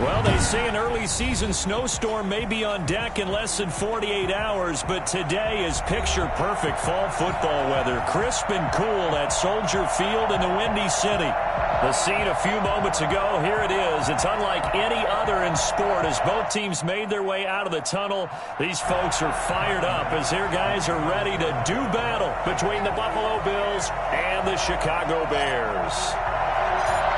Well, they say an early season snowstorm may be on deck in less than 48 hours, but today is picture-perfect fall football weather. Crisp and cool at Soldier Field in the Windy City. The scene a few moments ago, here it is. It's unlike any other in sport as both teams made their way out of the tunnel. These folks are fired up as their guys are ready to do battle between the Buffalo Bills and the Chicago Bears.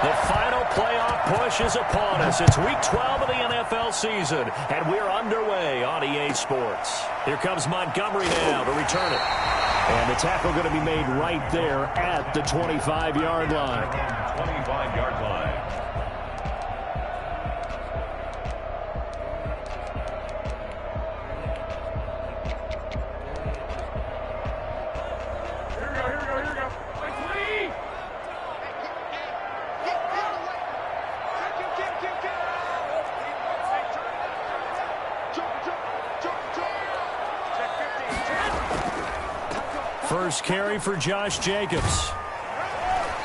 The final playoff push is upon us. It's Week 12 of the NFL season, and we're underway on EA Sports. Here comes Montgomery now to return it. And the tackle going to be made right there at the 25-yard line. 25-yard line. First carry for Josh Jacobs.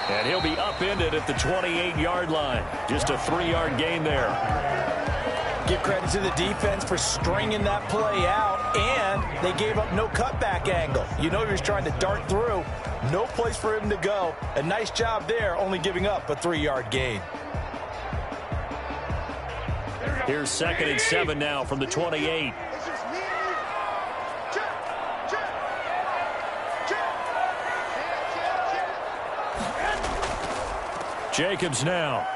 And he'll be upended at the 28-yard line. Just a 3-yard gain there. Give credit to the defense for stringing that play out, and they gave up no cutback angle. You know he was trying to dart through. No place for him to go. A nice job there, only giving up a 3-yard gain. Here's 2nd and 7 now from the 28. Jacobs now.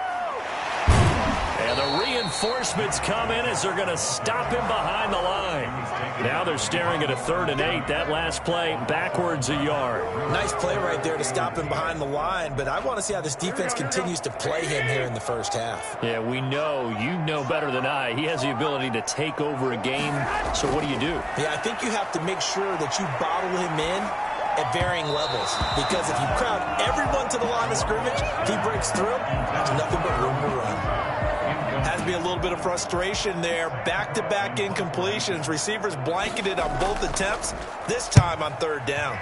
And the reinforcements come in as they're going to stop him behind the line. Now they're staring at a 3rd and 8. That last play backwards a yard. Nice play right there to stop him behind the line, but I want to see how this defense continues to play him here in the first half. Yeah, we know. You know better than I. He has the ability to take over a game. So what do you do? Yeah, I think you have to make sure that you bottle him in at varying levels, because if you crowd everyone to the line of scrimmage, if he breaks through, there's nothing but room to run. Has to be a little bit of frustration there. Back-to-back incompletions. Receivers blanketed on both attempts, this time on 3rd down.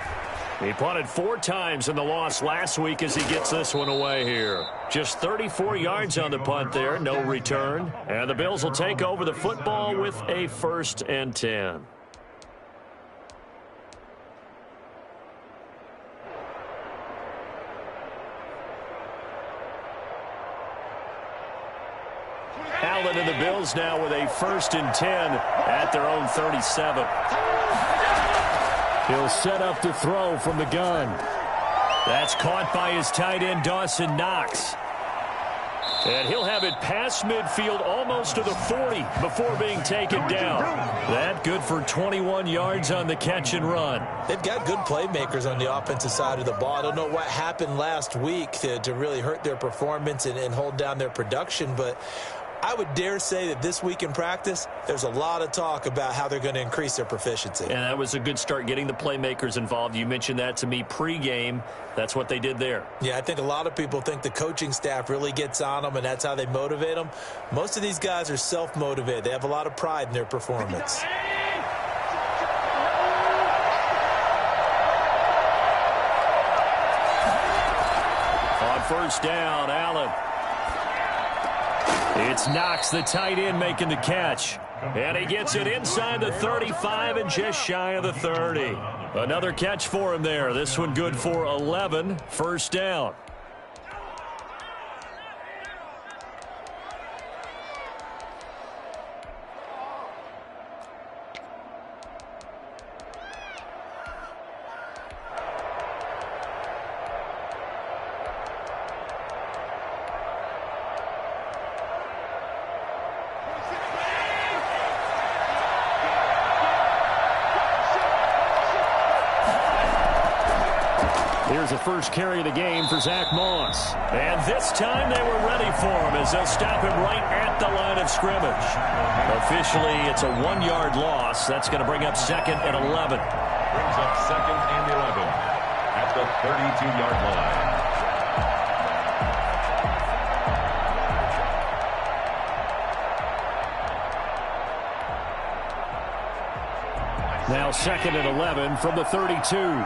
He punted 4 times in the loss last week as he gets this one away here. Just 34 yards on the punt there, no return. And the Bills will take over the football with a 1st and 10. Allen and the Bills now with a 1st and 10 at their own 37. He'll set up to throw from the gun. That's caught by his tight end, Dawson Knox. And he'll have it past midfield almost to the 40 before being taken down. That good for 21 yards on the catch and run. They've got good playmakers on the offensive side of the ball. I don't know what happened last week to really hurt their performance and hold down their production, but I would dare say that this week in practice, there's a lot of talk about how they're going to increase their proficiency. And that was a good start, getting the playmakers involved. You mentioned that to me pregame. That's what they did there. Yeah, I think a lot of people think the coaching staff really gets on them, and that's how they motivate them. Most of these guys are self-motivated. They have a lot of pride in their performance. On 1st down, Allen. It's Knox, the tight end, making the catch. And he gets it inside the 35 and just shy of the 30. Another catch for him there. This one good for 11. 1st down. Here's the first carry of the game for Zach Moss. And this time they were ready for him as they'll stop him right at the line of scrimmage. Officially, it's a 1-yard loss. That's going to bring up 2nd and 11. Brings up 2nd and 11 at the 32-yard line. Now 2nd and 11 from the 32.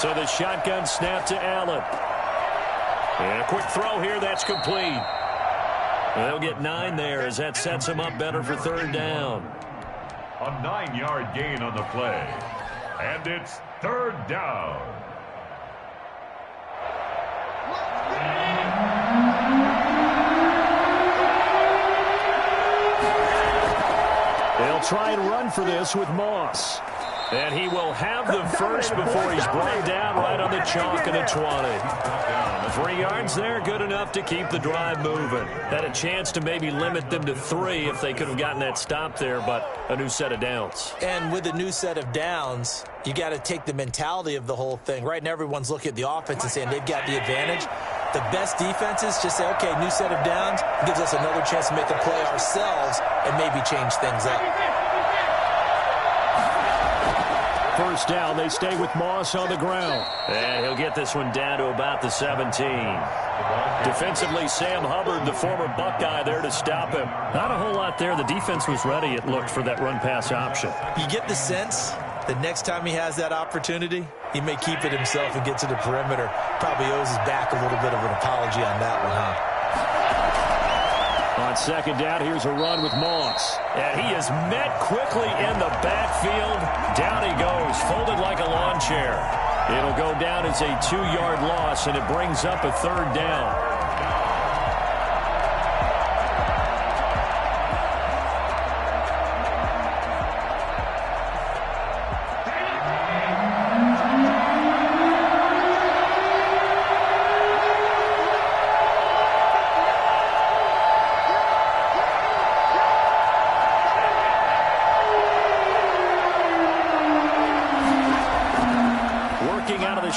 So the shotgun snap to Allen. And a quick throw here. That's complete. They'll get 9 there as that sets them up better for third down. A 9-yard gain on the play. And it's third down. They'll try and run for this with Moss. And he will have the first before he's brought down right on the chalk at a 20. 3 yards there, good enough to keep the drive moving. Had a chance to maybe limit them to 3 if they could have gotten that stop there, but a new set of downs. And with a new set of downs, you got to take the mentality of the whole thing. Right now, everyone's looking at the offense and saying they've got the advantage. The best defenses just say, okay, new set of downs, gives us another chance to make a play ourselves and maybe change things up. First down, they stay with Moss on the ground. And he'll get this one down to about the 17. Defensively, Sam Hubbard, the former Buckeye, there to stop him. Not a whole lot there. The defense was ready, it looked, for that run-pass option. You get the sense that next time he has that opportunity, he may keep it himself and get to the perimeter. Probably owes his back a little bit of an apology on that one, huh? On second down, here's a run with Moss. And he is met quickly in the backfield. Down he goes, folded like a lawn chair. It'll go down as a 2-yard loss, and it brings up a third down.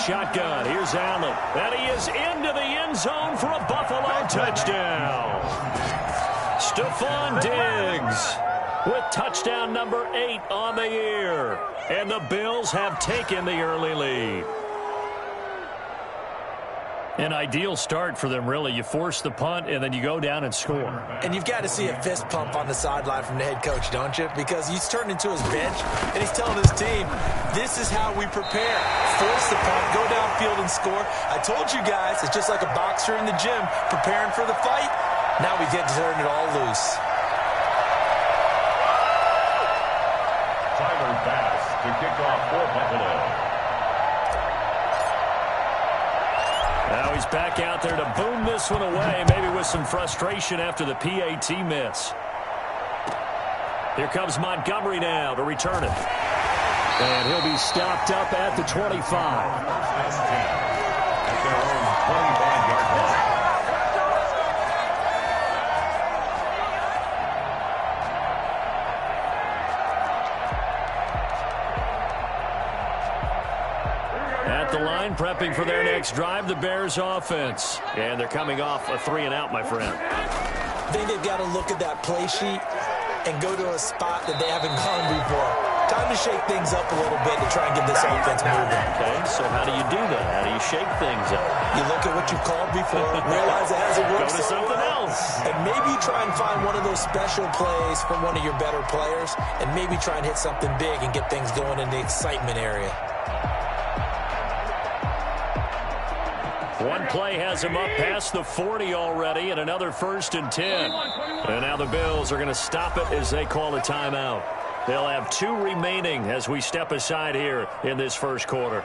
Shotgun. Here's Allen. And he is into the end zone for a Buffalo touchdown. Stephon Diggs with touchdown number 8 on the year. And the Bills have taken the early lead. An ideal start for them, really. You force the punt, and then you go down and score. And you've got to see a fist pump on the sideline from the head coach, don't you? Because he's turned into his bench, and he's telling his team, this is how we prepare. Force the punt, go downfield and score. I told you guys, it's just like a boxer in the gym preparing for the fight. Now we get to turn it all loose. Tyler Bass to kick off for Buffalo. Now he's back out there to boom this one away, maybe with some frustration after the PAT miss. Here comes Montgomery now to return it. And he'll be stopped up at the 25. At their own 25-yard line. At the line, prepping for their next drive, the Bears offense. And they're coming off a 3-and-out, my friend. I think they've got to look at that play sheet and go to a spot that they haven't gone before. Time to shake things up a little bit to try and get this offense moving. Okay, so how do you do that? How do you shake things up? You look at what you called before, realize it hasn't worked. Go to something else. And maybe try and find one of those special plays from one of your better players, and maybe try and hit something big and get things going in the excitement area. One play has him up past the 40 already, and another 1st and 10. And now the Bills are going to stop it as they call a timeout. They'll have 2 remaining as we step aside here in this first quarter.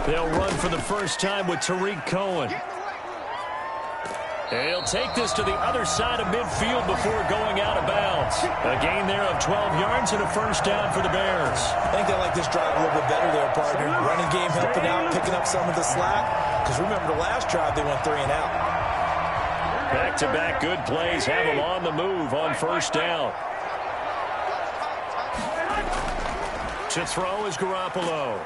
They'll run for the first time with Tariq Cohen. And he'll take this to the other side of midfield before going out of bounds. A gain there of 12 yards and a first down for the Bears. I think they like this drive a little bit better there, partner. Running game helping out, picking up some of the slack. Because remember, the last drive they went 3-and-out. Back-to-back good plays have them on the move on first down. To throw is Garoppolo.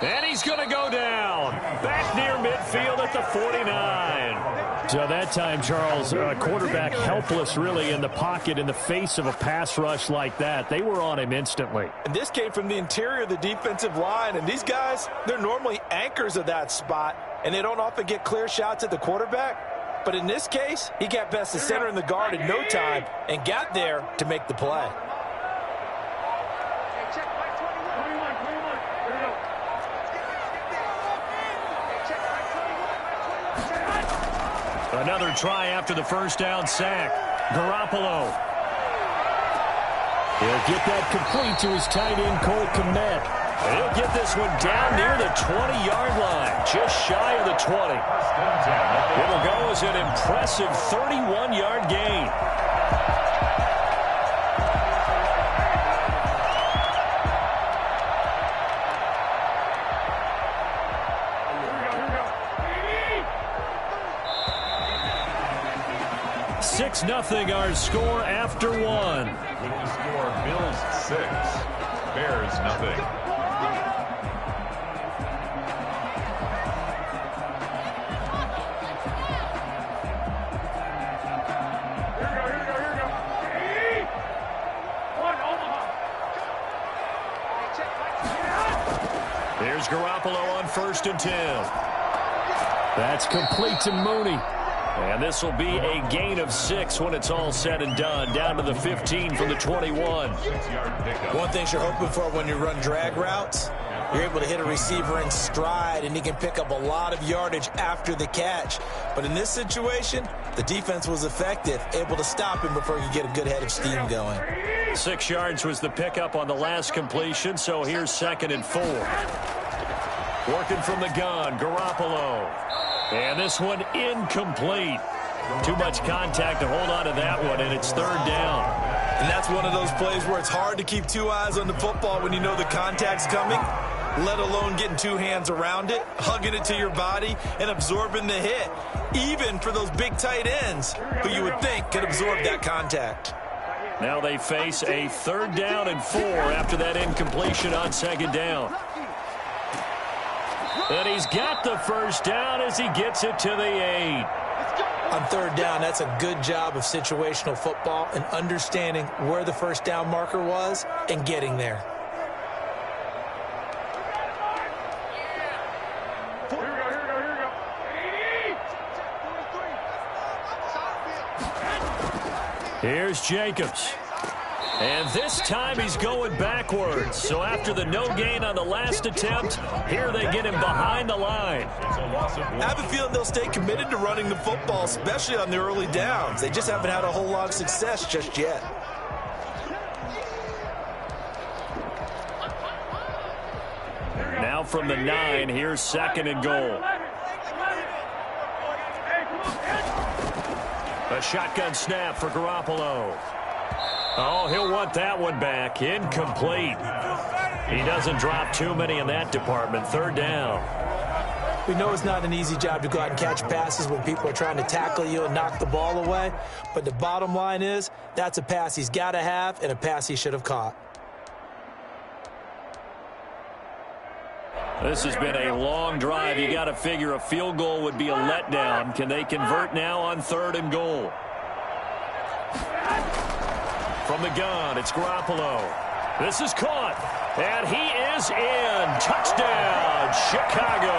And he's going to go down. Back near midfield at the 49. So that time, Charles, quarterback helpless really in the pocket in the face of a pass rush like that. They were on him instantly. And this came from the interior of the defensive line. And these guys, they're normally anchors of that spot. And they don't often get clear shots at the quarterback. But in this case, he got past the center and the guard in no time and got there to make the play. Another try after the first down sack. Garoppolo. He'll get that complete to his tight end, Cole Kmet. He'll get this one down near the 20-yard line, just shy of the 20. It'll go as an impressive 31-yard gain. Nothing our score after one. With the score, Bills 6, Bears nothing. Here's Garoppolo on 1st and 10. That's complete to Mooney. And this will be a gain of 6 when it's all said and done. Down to the 15 from the 21. One thing you're hoping for when you run drag routes, you're able to hit a receiver in stride, and he can pick up a lot of yardage after the catch. But in this situation, the defense was effective, able to stop him before he could get a good head of steam going. 6 yards was the pickup on the last completion, so here's 2nd and 4. Working from the gun, Garoppolo. And this one incomplete. Too much contact to hold on to that one, and it's 3rd down. And that's one of those plays where it's hard to keep 2 eyes on the football when you know the contact's coming, let alone getting 2 hands around it, hugging it to your body, and absorbing the hit, even for those big tight ends who you would think could absorb that contact. Now they face a 3rd down and 4 after that incompletion on 2nd down. And he's got the 1st down as he gets it to the 8. On 3rd down, that's a good job of situational football and understanding where the 1st down marker was and getting there. Here's Jacobs. And this time he's going backwards. So after the no gain on the last attempt, here they get him behind the line. I have a feeling they'll stay committed to running the football, especially on the early downs. They just haven't had a whole lot of success just yet. Now from the 9, here's 2nd and goal. A shotgun snap for Garoppolo. Oh, he'll want that one back. Incomplete. He doesn't drop too many in that department. 3rd down. We know it's not an easy job to go out and catch passes when people are trying to tackle you and knock the ball away. But the bottom line is, that's a pass he's got to have and a pass he should have caught. This has been a long drive. You got to figure a field goal would be a letdown. Can they convert now on 3rd and goal? From the gun, it's Garoppolo. This is caught, and he is in. Touchdown, Chicago.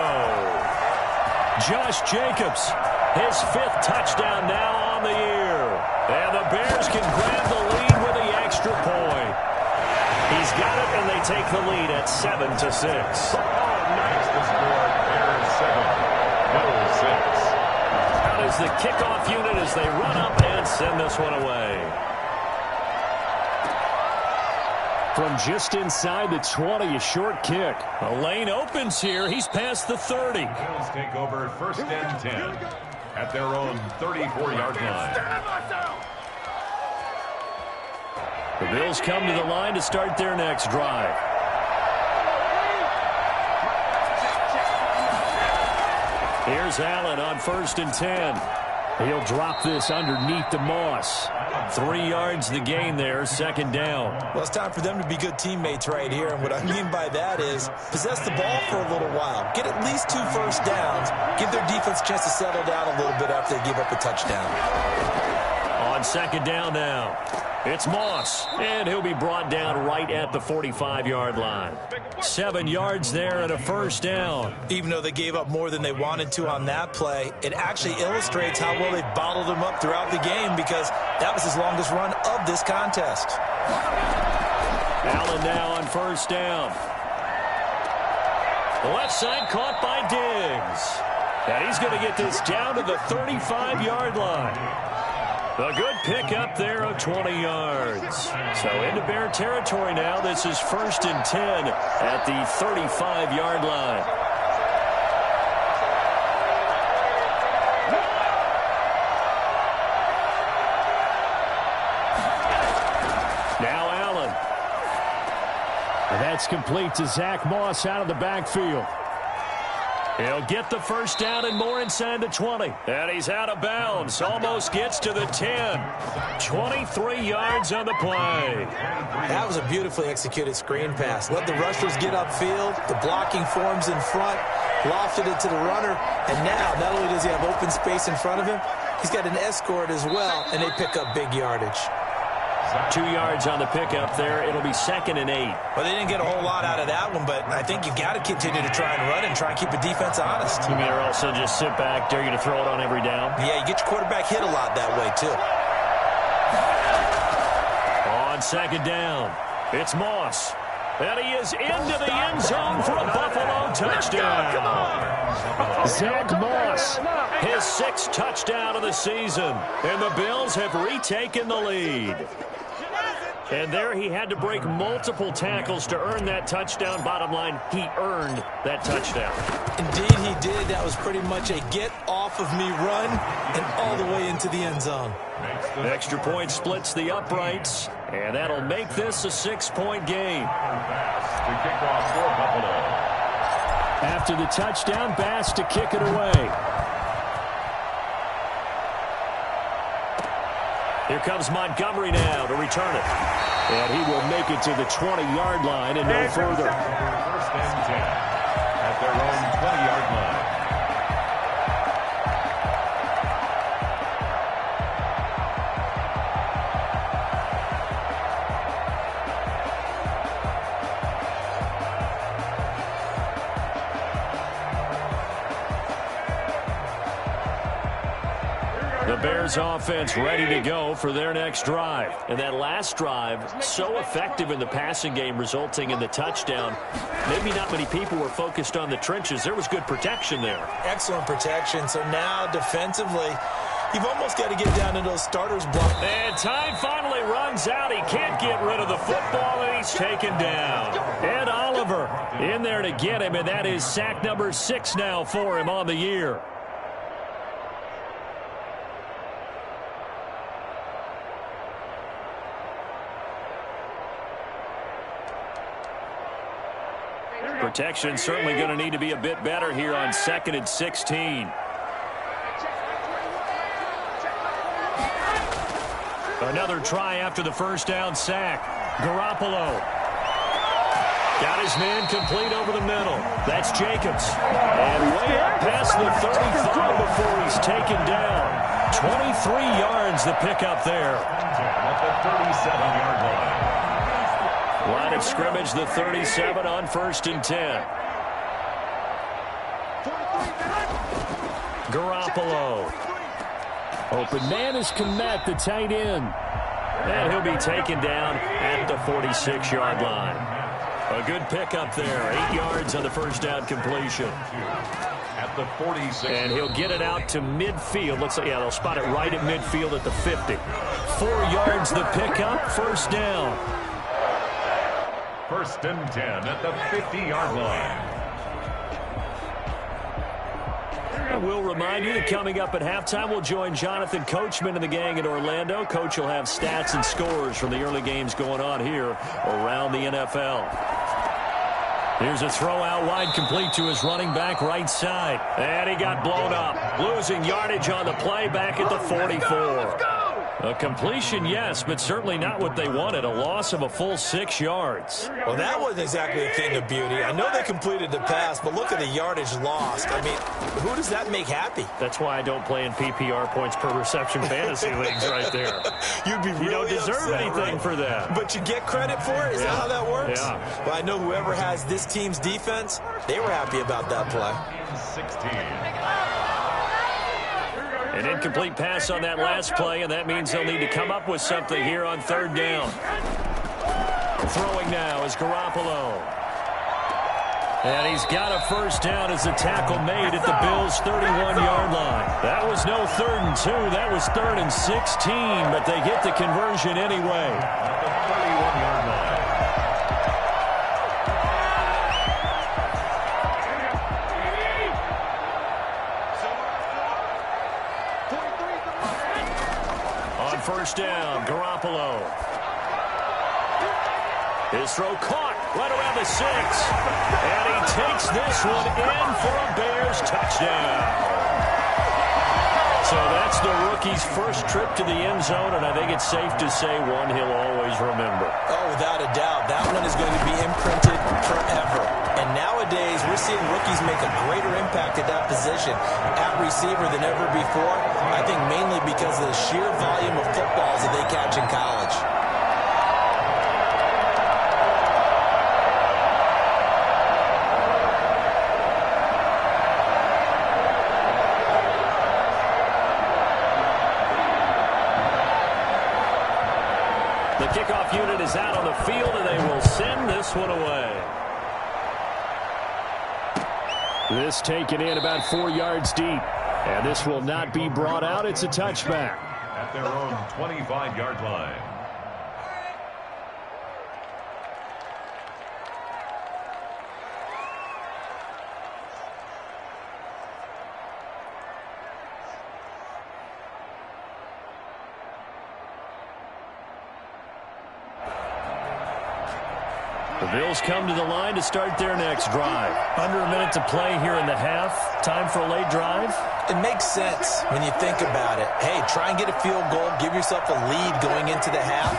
Josh Jacobs, his 5th touchdown now on the year. And the Bears can grab the lead with the extra point. He's got it, and they take the lead at 7-6. The score, Bears 7, Bills 6. Out is the kickoff unit as they run up and send this one away. From just inside the 20, a short kick. A lane opens here. He's past the 30. Bills take over 1st and 10 at their own 34-yard line. The Bills come to the line to start their next drive. Here's Allen on 1st and 10. He'll drop this underneath the Moss. 3 yards the gain there, second down. Well, it's time for them to be good teammates right here. And what I mean by that is possess the ball for a little while. Get at least 2 first downs. Give their defense a chance to settle down a little bit after they give up a touchdown. On second down now, it's Moss, and he'll be brought down right at the 45-yard line. 7 yards there and a first down. Even though they gave up more than they wanted to on that play, it actually illustrates how well they bottled them up throughout the game because that was his longest run of this contest. Allen now on first down. The left side caught by Diggs. And he's going to get this down to the 35-yard line. A good pickup there of 20 yards. So into Bear territory now. This is 1st and 10 at the 35-yard line. Now Allen. And that's complete to Zach Moss out of the backfield. He'll get the first down and more inside the 20. And he's out of bounds. Almost gets to the 10. 23 yards on the play. That was a beautifully executed screen pass. Let the rushers get upfield. The blocking forms in front. Lofted it to the runner. And now, not only does he have open space in front of him, he's got an escort as well, and they pick up big yardage. 2 yards on the pickup there. It'll be 2nd and 8. Well, they didn't get a whole lot out of that one, but I think you've got to continue to try and run and try and keep the defense honest. You mean or also just sit back, dare you to throw it on every down? Yeah, you get your quarterback hit a lot that way, too. On second down, it's Moss. And he is into the end zone for a Buffalo touchdown. Zach Moss, his 6th touchdown of the season. And the Bills have retaken the lead. And there he had to break multiple tackles to earn that touchdown. Bottom line, he earned that touchdown. Indeed he did. That was pretty much a get-off-of-me run and all the way into the end zone. The extra point splits the uprights, and that'll make this a 6-point game. To kick off for Buffalo. After the touchdown, Bass to kick it away. Here comes Montgomery now to return it. And he will make it to the 20-yard line and no further. 1st and 10 at their own 20-yard line. The Bears offense ready to go for their next drive. And that last drive, so effective in the passing game, resulting in the touchdown. Maybe not many people were focused on the trenches. There was good protection there. Excellent protection. So now defensively, you've almost got to get down to those starters block. And time finally runs out. He can't get rid of the football, and he's taken down. And Oliver in there to get him, and that is sack number 6 now for him on the year. Protection certainly going to need to be a bit better here on 2nd and 16. Another try after the first down sack. Garoppolo. Got his man complete over the middle. That's Jacobs. And way up past the 35 before he's taken down. 23 yards the pickup there. At the 37-yard line. Line of scrimmage, the 37 on 1st and 10. Garoppolo. Open man is Kmet, the tight end. And he'll be taken down at the 46-yard line. A good pickup there. 8 yards on the first down completion. At the 46. And he'll get it out to midfield. Looks like, yeah, they'll spot it right at midfield at the 50. 4 yards the pickup, first down. 1st and 10 at the 50-yard line. I will remind you that coming up at halftime, we'll join Jonathan Coachman and the gang in Orlando. Coach will have stats and scores from the early games going on here around the NFL. Here's a throw out wide, complete to his running back right side. And he got blown up. Losing yardage on the play back at the 44. A completion, yes, but certainly not what they wanted. A loss of a full 6 yards. Well, that wasn't exactly a thing of beauty. I know they completed the pass, but look at the yardage lost. I mean, who does that make happy? That's why I don't play in PPR points per reception fantasy leagues right there. You'd be really You don't deserve upset, anything right? for that. But you get credit for it? Is that how that works? Yeah. Well, I know whoever has this team's defense, they were happy about that play. 16. An incomplete pass on that last play, and that means they'll need to come up with something here on 3rd down. Throwing now is Garoppolo. And he's got a first down as the tackle made at the Bills' 31-yard line. That was no 3rd and 2. That was 3rd and 16, but they get the conversion anyway. At the 31-yard line. On 1st down, Garoppolo. His throw caught right around the 6. And he takes this one in for a Bears touchdown. So that's the rookie's first trip to the end zone, and I think it's safe to say one he'll always remember. Oh, without a doubt. That one is going to be imprinted forever. And nowadays, we're seeing rookies make a greater impact at that position at receiver than ever before. I think mainly because of the sheer volume of footballs that they catch in college. The kickoff unit is out on the field, and they will send this one away. This taken in about 4 yards deep. And this will not be brought out. It's a touchback. At their own 25-yard line. The Bills come to the line to start their next drive. Under a minute to play here in the half. Time for a late drive. It makes sense when you think about it. Hey, try and get a field goal. Give yourself a lead going into the half.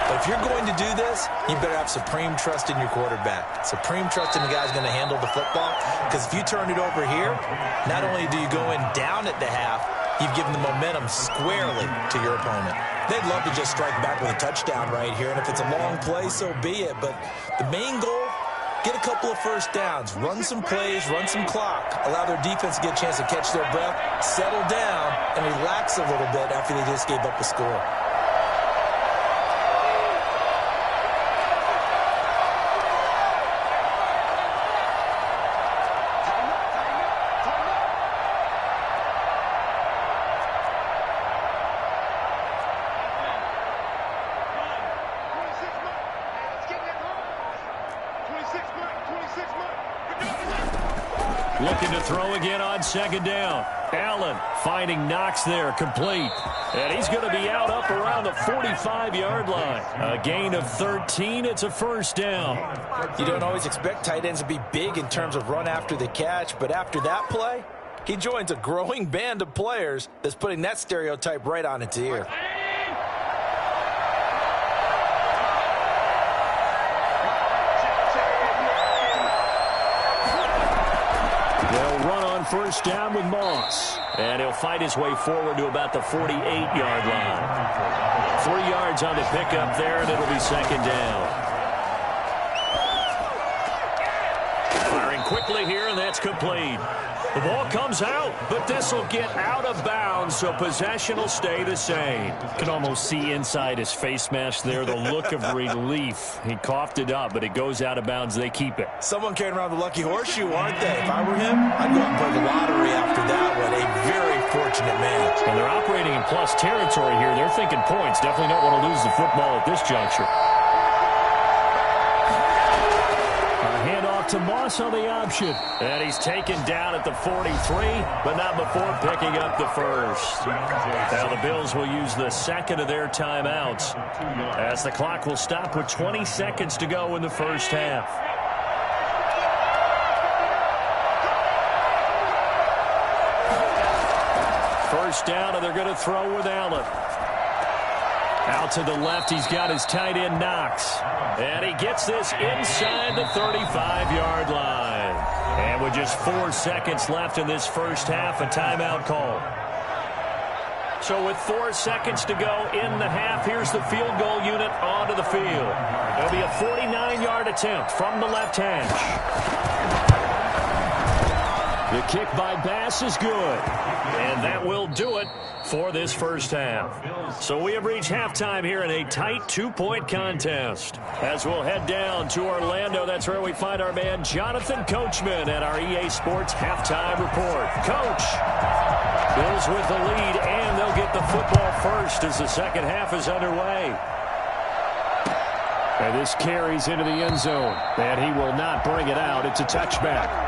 But if you're going to do this, you better have supreme trust in your quarterback. Supreme trust in the guy's going to handle the football. Because if you turn it over here, not only do you go in down at the half, you've given the momentum squarely to your opponent. They'd love to just strike back with a touchdown right here, and if it's a long play, so be it. But the main goal, get a couple of first downs, run some plays, run some clock, allow their defense to get a chance to catch their breath, settle down, and relax a little bit after they just gave up a score. Looking to throw again on 2nd down. Allen finding Knox there, complete. And he's going to be out up around the 45-yard line. A gain of 13. It's a first down. You don't always expect tight ends to be big in terms of run after the catch, but after that play, he joins a growing band of players that's putting that stereotype right on its ear. They'll run on first down with Moss. And he'll fight his way forward to about the 48-yard line. 3 yards on the pickup there, and it'll be 2nd down. Firing quickly here, and that's complete. The ball comes out, but this will get out of bounds, so possession will stay the same. Can almost see inside his face mask there the look of relief. He coughed it up, but it goes out of bounds. They keep it. Someone carrying around the lucky horseshoe, aren't they? If I were him, I'd go out and play the lottery after that one. A very fortunate man. And they're operating in plus territory here. They're thinking points. Definitely don't want to lose the football at this juncture. To Moss on the option. And he's taken down at the 43, but not before picking up the first. Now the Bills will use the second of their timeouts as the clock will stop with 20 seconds to go in the first half. First down, and they're going to throw with Allen. Out to the left, he's got his tight end, Knox. And he gets this inside the 35-yard line. And with just 4 seconds left in this first half, a timeout call. So with 4 seconds to go in the half, here's the field goal unit onto the field. It'll be a 49-yard attempt from the left hash. The kick by Bass is good. And that will do it for this first half. So we have reached halftime here in a tight 2-point contest. As we'll head down to Orlando, that's where we find our man Jonathan Coachman at our EA Sports Halftime Report. Coach, Bills with the lead, and they'll get the football first as the second half is underway. And this carries into the end zone, and he will not bring it out. It's a touchback.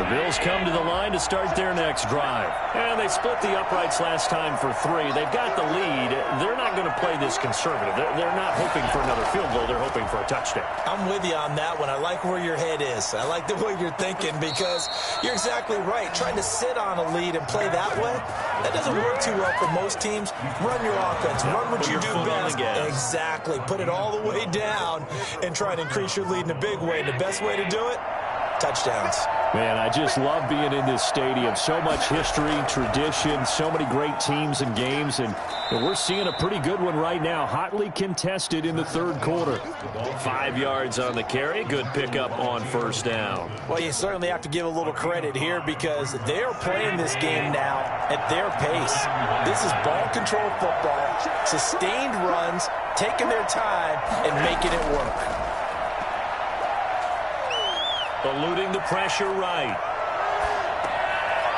Bills come to the line to start their next drive. And they split the uprights last time for 3. They've got the lead. They're not going to play this conservative. They're not hoping for another field goal. They're hoping for a touchdown. I'm with you on that one. I like where your head is. I like the way you're thinking because you're exactly right. Trying to sit on a lead and play that way, that doesn't work too well for most teams. Run your offense. Run what you do best. Exactly. Put it all the way down and try to increase your lead in a big way. And the best way to do it, touchdowns. Man, I just love being in this stadium. So much history, tradition, so many great teams and games, and we're seeing a pretty good one right now. Hotly contested in the third quarter. 5 yards on the carry. Good pickup on first down. Well, you certainly have to give a little credit here because they're playing this game now at their pace. This is ball control football, sustained runs, taking their time, and making it work. Eluding the pressure right.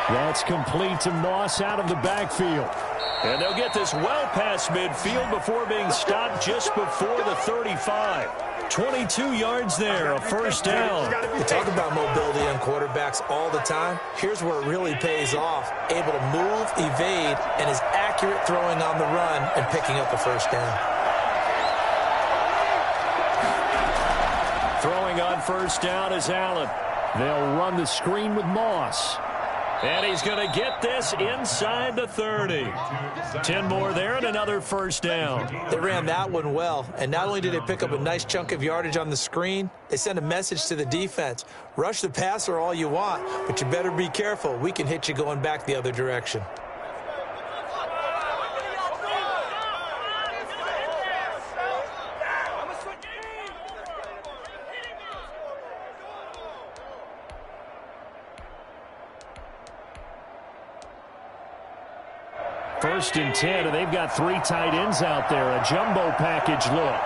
That's complete to Moss out of the backfield. And they'll get this well past midfield before being stopped just before the 35. 22 yards there, a first down. You talk about mobility on quarterbacks all the time. Here's where it really pays off. Able to move, evade, and is accurate throwing on the run and picking up a first down. Throwing on first down is Allen. They'll run the screen with Moss. And he's going to get this inside the 30. 10 more there and another first down. They ran that one well. And not only did they pick up a nice chunk of yardage on the screen, they sent a message to the defense. Rush the passer all you want, but you better be careful. We can hit you going back the other direction. First and 10, and they've got 3 tight ends out there. A jumbo package look.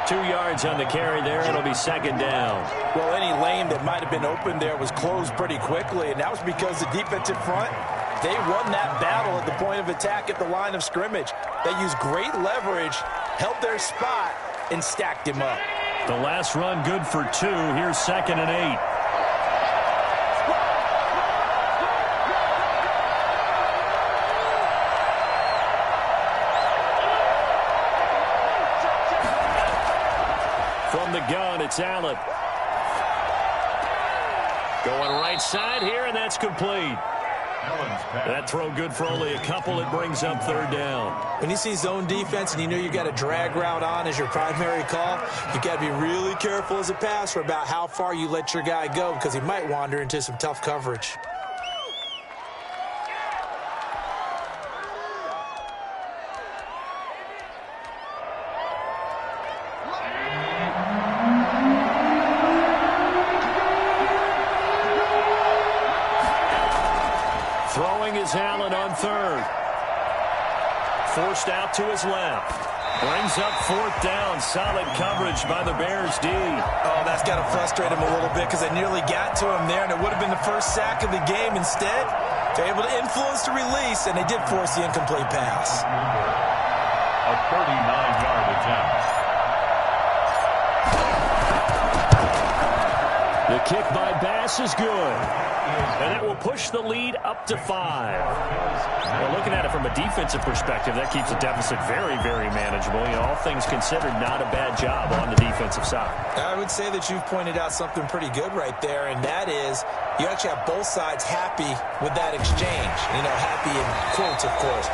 Two yards on the carry there. It'll be second down. Well, any lane that might have been open there was closed pretty quickly, and that was because the defensive front, they won that battle at the point of attack at the line of scrimmage. They used great leverage, held their spot, and stacked him up. The last run good for 2. Here's second and 8. From the gun, it's Allen. Going right side here, and that's complete. That throw good for only a couple. It brings up third down. When you see zone defense and you know you got a drag route on as your primary call, you got to be really careful as a passer about how far you let your guy go because he might wander into some tough coverage. Allen on third. Forced out to his left. Brings up fourth down. Solid coverage by the Bears D. Oh, that's got to frustrate him a little bit because they nearly got to him there, and it would have been the first sack of the game. Instead, they're able to influence the release, and they did force the incomplete pass. A 39-yard attempt. The kick by Bass is good. And that will push the lead up to 5. Well, looking at it from a defensive perspective, that keeps the deficit very, very manageable. You know, all things considered, not a bad job on the defensive side. I would say that you've pointed out something pretty good right there, and that is you actually have both sides happy with that exchange. You know, happy in quotes, of course.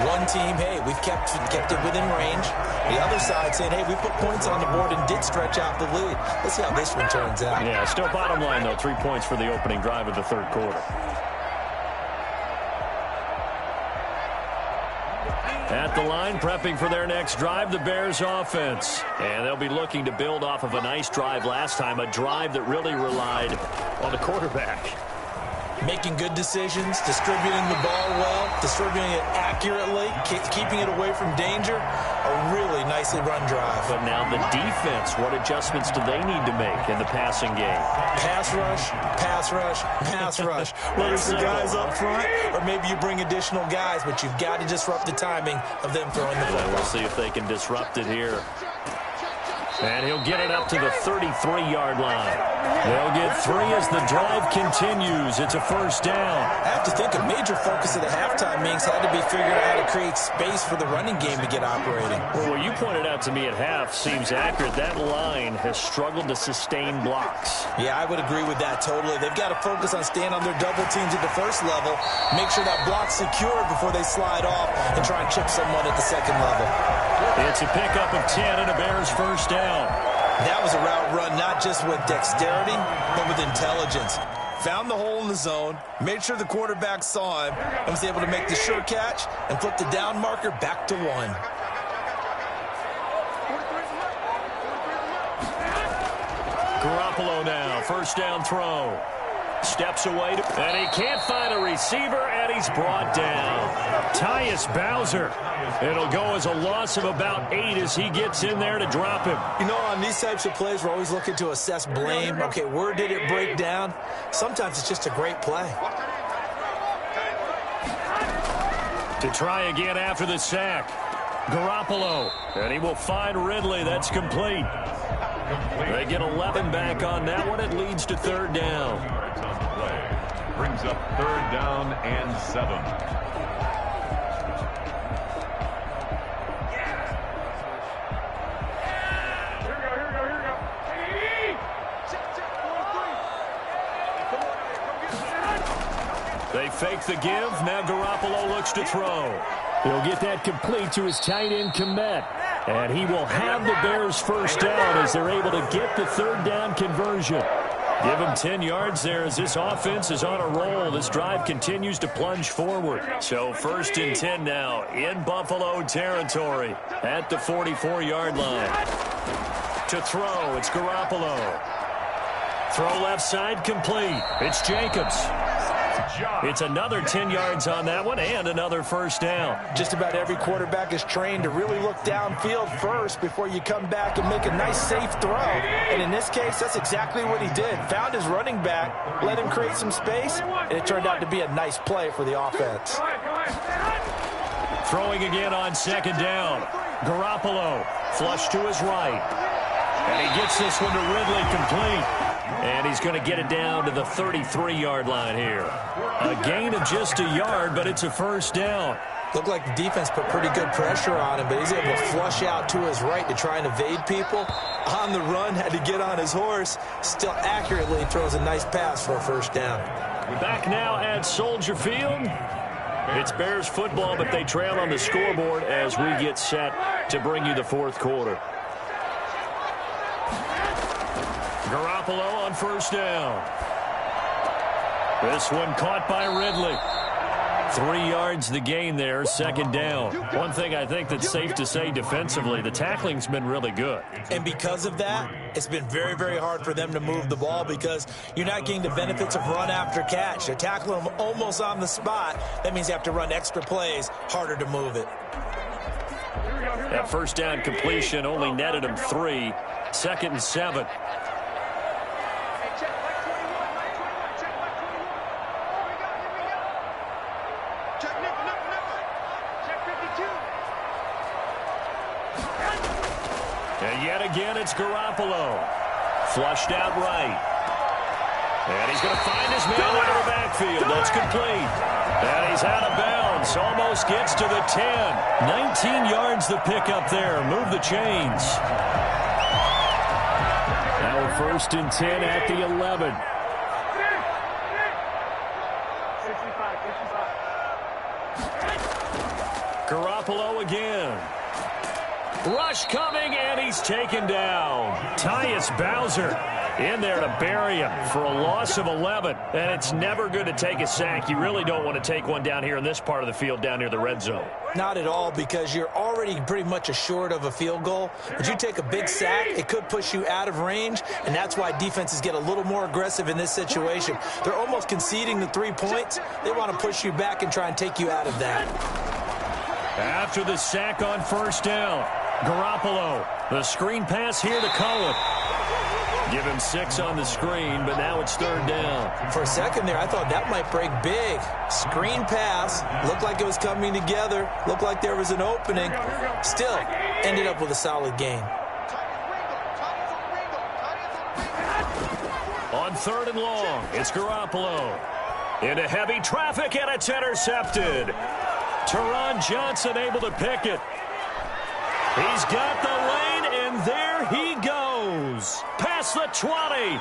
One team, hey, we've kept it within range. The other side saying, hey, we put points on the board and did stretch out the lead. Let's see how this one turns out. Yeah, still bottom line, though, 3 points for the opening drive of the third quarter. At the line, prepping for their next drive, the Bears offense. And they'll be looking to build off of a nice drive last time, a drive that really relied on the quarterback. Making good decisions, distributing the ball well, distributing it accurately, keeping it away from danger. A really nicely run drive. But now the defense, what adjustments do they need to make in the passing game? Pass rush, pass rush, pass rush. Whether it's the guys up front or maybe you bring additional guys, but you've got to disrupt the timing of them throwing the football. We'll see if they can disrupt it here. And he'll get it up to the 33-yard line. They'll get 3 as the drive continues. It's a first down. I have to think a major focus of the halftime meetings had to be figuring out how to create space for the running game to get operating. Well, what you pointed out to me at half seems accurate. That line has struggled to sustain blocks. Yeah, I would agree with that totally. They've got to focus on staying on their double teams at the first level, make sure that block's secured before they slide off and try and chip someone at the second level. It's a pickup of 10 and a Bears first down. That was a route run not just with dexterity, but with intelligence. Found the hole in the zone, made sure the quarterback saw him, and was able to make the sure catch and flip the down marker back to 1. Garoppolo now, first down throw. Steps away, and he can't find a receiver, and he's brought down. Tyus Bowser. It'll go as a loss of about 8 as he gets in there to drop him. You know, on these types of plays, we're always looking to assess blame. Okay, where did it break down? Sometimes it's just a great play. To try again after the sack. Garoppolo, and he will find Ridley. That's complete. They get 11 back on that one. It leads to third down. Brings up third down and 7. They fake the give. Now Garoppolo looks to throw. He'll get that complete to his tight end, Kmet. And he will have the Bears first down as they're able to get the third down conversion. Give him 10 yards there as this offense is on a roll. This drive continues to plunge forward. So first and 10 now in Buffalo territory at the 44-yard line. To throw, it's Garoppolo. Throw left side, complete. It's Jacobs. It's another 10 yards on that one and another first down. Just about every quarterback is trained to really look downfield first before you come back and make a nice, safe throw. And in this case, that's exactly what he did. Found his running back, let him create some space, and it turned out to be a nice play for the offense. Throwing again on second down. Garoppolo, flush to his right. And he gets this one to Ridley, complete. And he's going to get it down to the 33-yard line here. A gain of just a yard, but it's a first down. Looked like the defense put pretty good pressure on him, but he's able to flush out to his right to try and evade people. On the run, had to get on his horse. Still accurately throws a nice pass for a first down. Back now at Soldier Field. It's Bears football, but they trail on the scoreboard as we get set to bring you the fourth quarter. Garoppolo on first down. This one caught by Ridley. 3 yards the gain there, second down. One thing I think that's safe to say defensively, the tackling's been really good. And because of that, it's been very, very hard for them to move the ball because you're not getting the benefits of run after catch. They're tackling them almost on the spot. That means you have to run extra plays, harder to move it. That first down completion only netted him 3. Second and 7. And yet again, it's Garoppolo. Flushed out right. And he's going to find his man into the backfield. That's complete. And he's out of bounds. Almost gets to the 10. 19 yards the pickup there. Move the chains. Now a 1st and 10 at the 11. Garoppolo again. Rush coming, and he's taken down. Tyus Bowser in there to bury him for a loss of 11. And it's never good to take a sack. You really don't want to take one down here in this part of the field, down near the red zone. Not at all, because you're already pretty much assured of a field goal. But you take a big sack, it could push you out of range, and that's why defenses get a little more aggressive in this situation. They're almost conceding the 3 points. They want to push you back and try and take you out of that. After the sack on 1st down, Garoppolo, the screen pass here to Cohen. Give him 6 on the screen, but now it's 3rd down. For a second there, I thought that might break big. Screen pass, looked like it was coming together, looked like there was an opening. Still, ended up with a solid gain. On 3rd and long, it's Garoppolo. Into heavy traffic, and it's intercepted. Teron Johnson able to pick it. He's got the lane, and there he goes. Past the 20.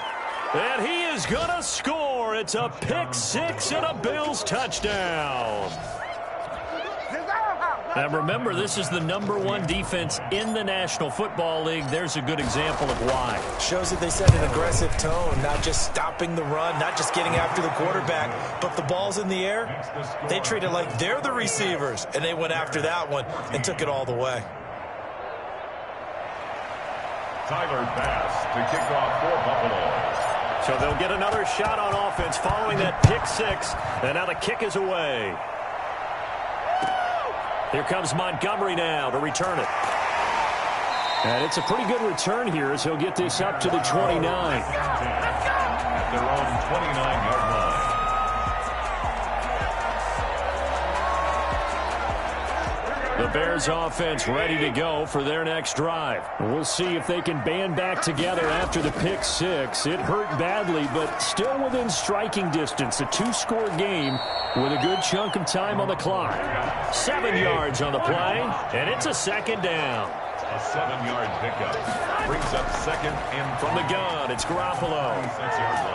And he is going to score. It's a pick-6 and a Bills touchdown. Now remember, this is the #1 defense in the National Football League. There's a good example of why. Shows that they set an aggressive tone, not just stopping the run, not just getting after the quarterback, but the ball's in the air. They treat it like they're the receivers, and they went after that one and took it all the way. Tyler Bass to kick off for Buffalo. So they'll get another shot on offense following that pick-6, and now the kick is away. Here comes Montgomery now to return it. And it's a pretty good return here as he'll get this up to the 29. At their own 29-yard line. The Bears offense ready to go for their next drive. We'll see if they can band back together after the pick-6. It hurt badly, but still within striking distance. A 2-score game with a good chunk of time on the clock. 7 yards on the play, and it's a 2nd down. A 7-yard pickup. Brings up 2nd and from the gun, it's Garoppolo.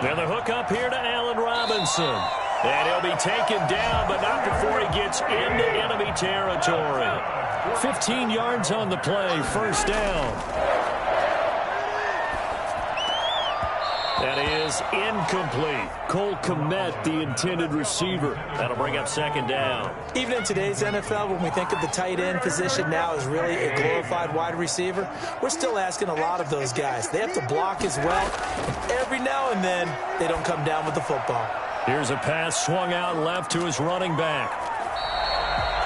Then the hook up here to Allen Robinson. And he'll be taken down, but not before he gets into enemy territory. 15 yards on the play, 1st down. That is incomplete. Cole Kmet, the intended receiver. That'll bring up 2nd down. Even in today's NFL, when we think of the tight end position now as really a glorified wide receiver, we're still asking a lot of those guys. They have to block as well. Every now and then, they don't come down with the football. Here's a pass swung out left to his running back.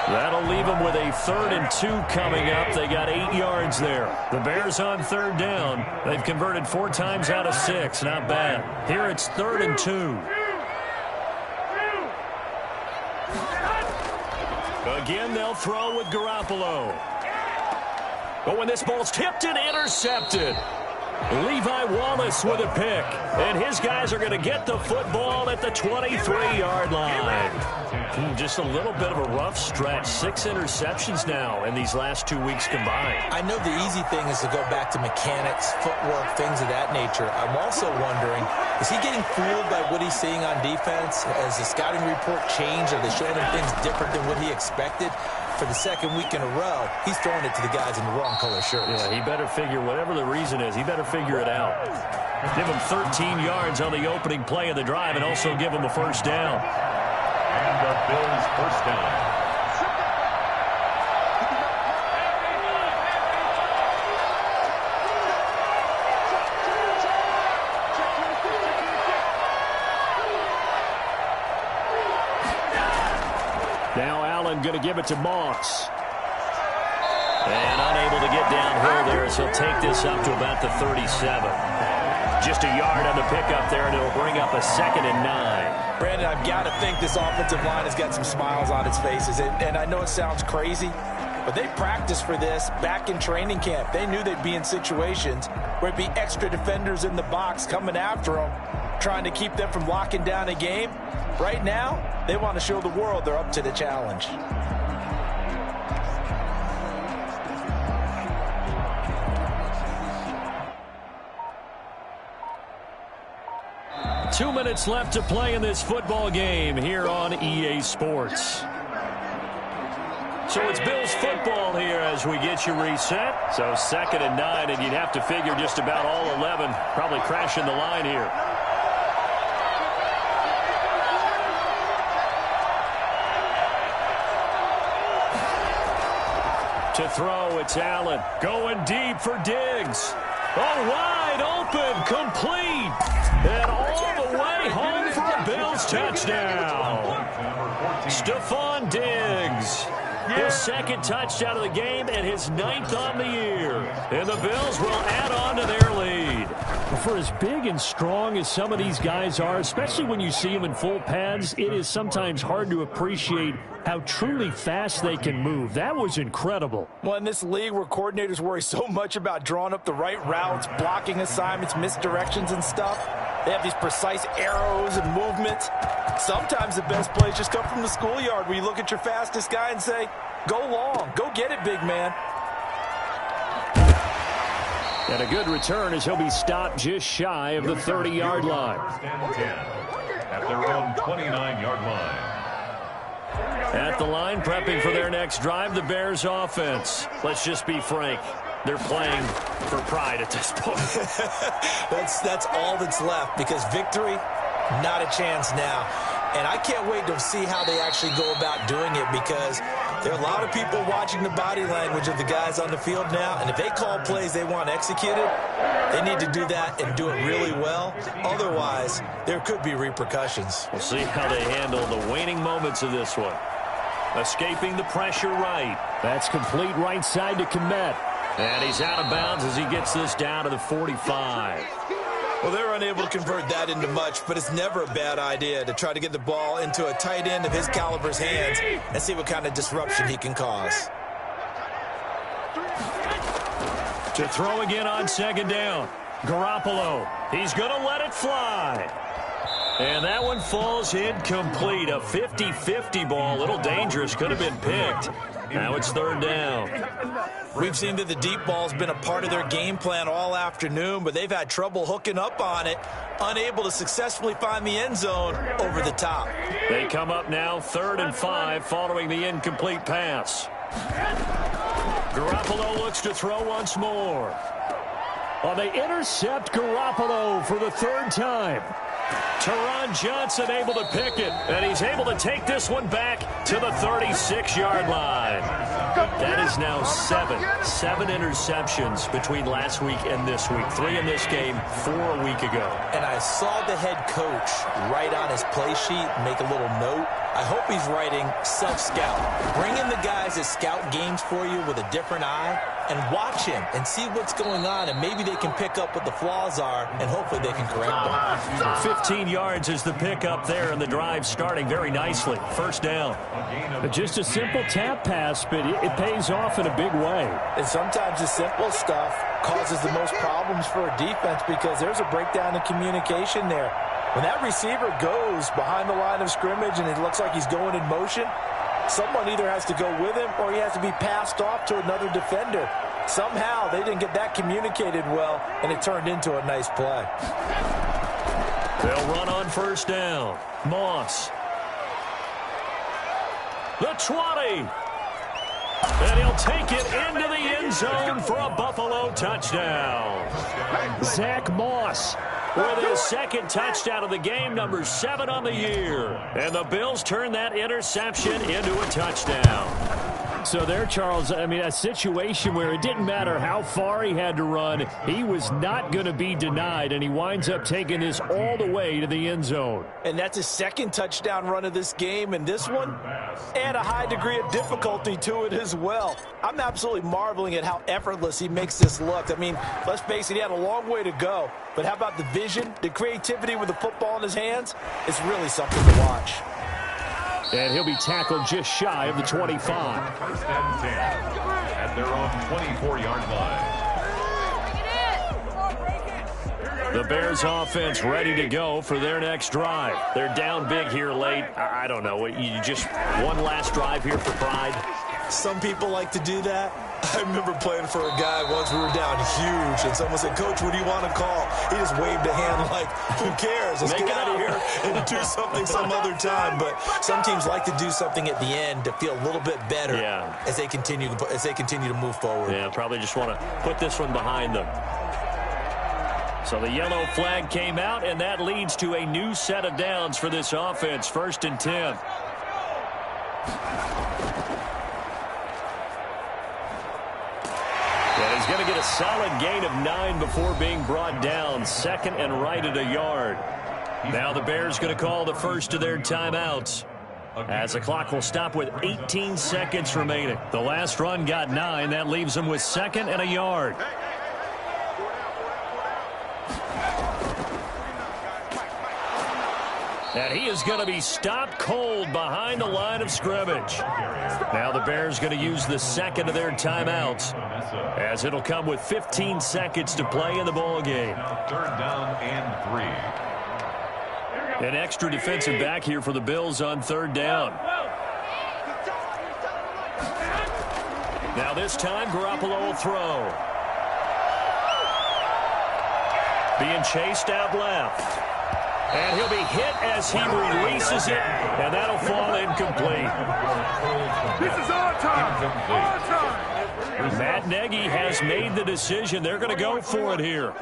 That'll leave him with a 3rd and 2 coming up. They got 8 yards there. The Bears on 3rd down. They've converted 4 times out of 6. Not bad. Here it's 3rd and 2. Again, they'll throw with Garoppolo. But when this ball's tipped and intercepted, Levi Wallace with a pick. And his guys are going to get the football at the 23-yard line. Just a little bit of a rough stretch. 6 interceptions now in these last 2 weeks combined. I know the easy thing is to go back to mechanics, footwork, things of that nature. I'm also wondering, is he getting fooled by what he's seeing on defense? Has the scouting report changed? Are they showing him things different than what he expected? For the 2nd week in a row, he's throwing it to the guys in the wrong color shirts. Yeah, he better figure, whatever the reason is, he better figure it out. Give him 13 yards on the opening play of the drive and also give him a 1st down. And the Bills' 1st down. Now Allen going to give it to Moss. And unable to get downhill there, so he'll take this up to about the 37. Just a yard on the pickup there, and it'll bring up a 2nd and 9. Brandon, I've got to think this offensive line has got some smiles on its faces. And I know it sounds crazy, but they practiced for this back in training camp. They knew they'd be in situations where it'd be extra defenders in the box coming after them. trying to keep them from locking down a game. Right now, they want to show the world they're up to the challenge. 2 minutes left to play in this football game here on EA Sports. So it's Bills football here as we get you reset. So 2nd and 9, and you'd have to figure just about all 11 probably crashing the line here. To throw, it's Allen. Going deep for Diggs. Oh, wide open, complete. And all the way home for a Bills touchdown. Stephon Diggs. His 2nd touchdown of the game and his 9th on the year. And the Bills will add on to their lead. For as big and strong as some of these guys are, especially when you see them in full pads, it is sometimes hard to appreciate how truly fast they can move. That was incredible. Well, in this league where coordinators worry so much about drawing up the right routes, blocking assignments, misdirections and stuff, they have these precise arrows and movements. Sometimes the best plays just come from the schoolyard where you look at your fastest guy and say, go long, go get it, big man. And a good return as he'll be stopped just shy of the 30-yard line. At their own 29-yard line. At the line, prepping for their next drive, the Bears offense. Let's just be frank. They're playing for pride at this point. That's all that's left, because victory, not a chance now. And I can't wait to see how they actually go about doing it, because there are a lot of people watching the body language of the guys on the field now, and if they call plays they want executed, they need to do that and do it really well. Otherwise, there could be repercussions. We'll see how they handle the waning moments of this one. Escaping the pressure right. That's complete right side to Kmet. And he's out of bounds as he gets this down to the 45. Well, they're unable to convert that into much, but it's never a bad idea to try to get the ball into a tight end of his caliber's hands and see what kind of disruption he can cause. To throw again on 2nd down. Garoppolo. He's going to let it fly. And that one falls incomplete. A 50-50 ball. A little dangerous. Could have been picked. Now it's 3rd down. We've seen that the deep ball's been a part of their game plan all afternoon, but they've had trouble hooking up on it, unable to successfully find the end zone over the top. They come up now 3rd and 5 following the incomplete pass. Garoppolo looks to throw once more. Well, they intercept Garoppolo for the 3rd time. Taron Johnson able to pick it, and he's able to take this one back to the 36-yard line. That is now 7 interceptions between last week and this week. 3 in this game, 4 a week ago. And I saw the head coach write on his play sheet, make a little note. I hope he's writing self-scout. Bring in the guys that scout games for you with a different eye and watch him and see what's going on, and maybe they can pick up what the flaws are, and hopefully they can correct them. 15 yards is the pickup there, and the drive starting very nicely. 1st down. Just a simple tap pass, but it pays off in a big way. And sometimes the simple stuff causes the most problems for a defense because there's a breakdown in communication there. When that receiver goes behind the line of scrimmage and it looks like he's going in motion, someone either has to go with him or he has to be passed off to another defender. Somehow they didn't get that communicated well, and it turned into a nice play. They'll run on 1st down. Moss. The 20. And he'll take it into the end zone for a Buffalo touchdown. Zach Moss with his 2nd touchdown of the game, number 7 on the year. And the Bills turn that interception into a touchdown. So there, Charles, I mean, a situation where it didn't matter how far he had to run, he was not going to be denied, and he winds up taking this all the way to the end zone. And that's his 2nd touchdown run of this game, and this one, and a high degree of difficulty to it as well. I'm absolutely marveling at how effortless he makes this look. I mean, let's face it, he had a long way to go, but how about the vision, the creativity with the football in his hands? It's really something to watch. And he'll be tackled just shy of the 25. 1st and 10 at their own 24-yard line. The Bears offense ready to go for their next drive. They're down big here late. I don't know. You just one last drive here for pride? Some people like to do that. I remember playing for a guy once. We were down huge, and someone said, "Coach, what do you want to call?" He just waved a hand like, "Who cares? Let's get out of here and do something some other time." But some teams like to do something at the end to feel a little bit better as they continue to move forward. Yeah, probably just want to put this one behind them. So the yellow flag came out, and that leads to a new set of downs for this offense. 1st and 10. And he's going to get a solid gain of 9 before being brought down. 2nd and right at a yard. Now the Bears going to call the first of their timeouts, as the clock will stop with 18 seconds remaining. The last run got 9. That leaves them with 2nd and a yard. And he is going to be stopped cold behind the line of scrimmage. Now the Bears going to use the 2nd of their timeouts, as it'll come with 15 seconds to play in the ball game. 3rd down and 3. An extra defensive back here for the Bills on 3rd down. Now this time Garoppolo will throw. Being chased out left. And he'll be hit as he releases it, and that'll fall incomplete. This is our time. Our time. Matt Nagy has made the decision. They're going to go for it here.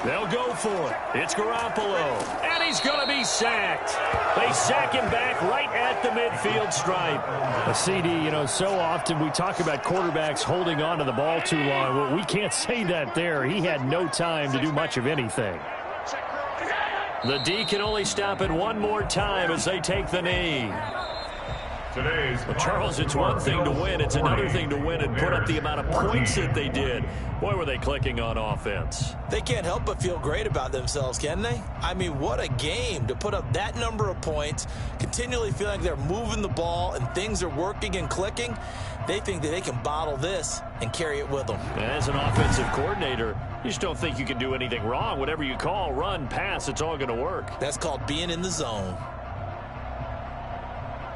They'll go for it. It's Garoppolo, and he's going to be sacked. They sack him back right at the midfield stripe. A CD, you know, so often we talk about quarterbacks holding on to the ball too long. Well, we can't say that there. He had no time to do much of anything. The D can only stop it one more time as they take the knee. Well, Charles, it's one thing to win. It's another thing to win and put up the amount of points that they did. Boy, were they clicking on offense. They can't help but feel great about themselves, can they? I mean, what a game to put up that number of points, continually feeling like they're moving the ball and things are working and clicking. They think that they can bottle this and carry it with them. As an offensive coordinator, you just don't think you can do anything wrong. Whatever you call, run, pass, it's all going to work. That's called being in the zone.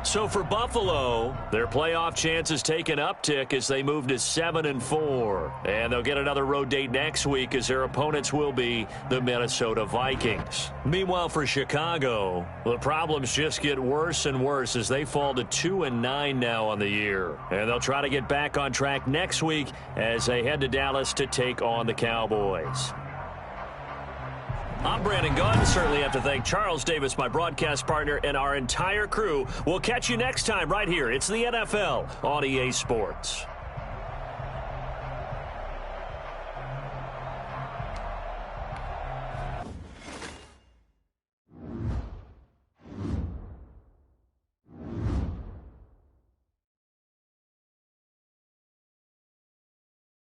So for Buffalo, their playoff chances take an uptick as they move to 7-4. And they'll get another road date next week as their opponents will be the Minnesota Vikings. Meanwhile, for Chicago, the problems just get worse and worse as they fall to 2-9 now on the year. And they'll try to get back on track next week as they head to Dallas to take on the Cowboys. I'm Brandon Gunn. Certainly have to thank Charles Davis, my broadcast partner, and our entire crew. We'll catch you next time right here. It's the NFL on EA Sports.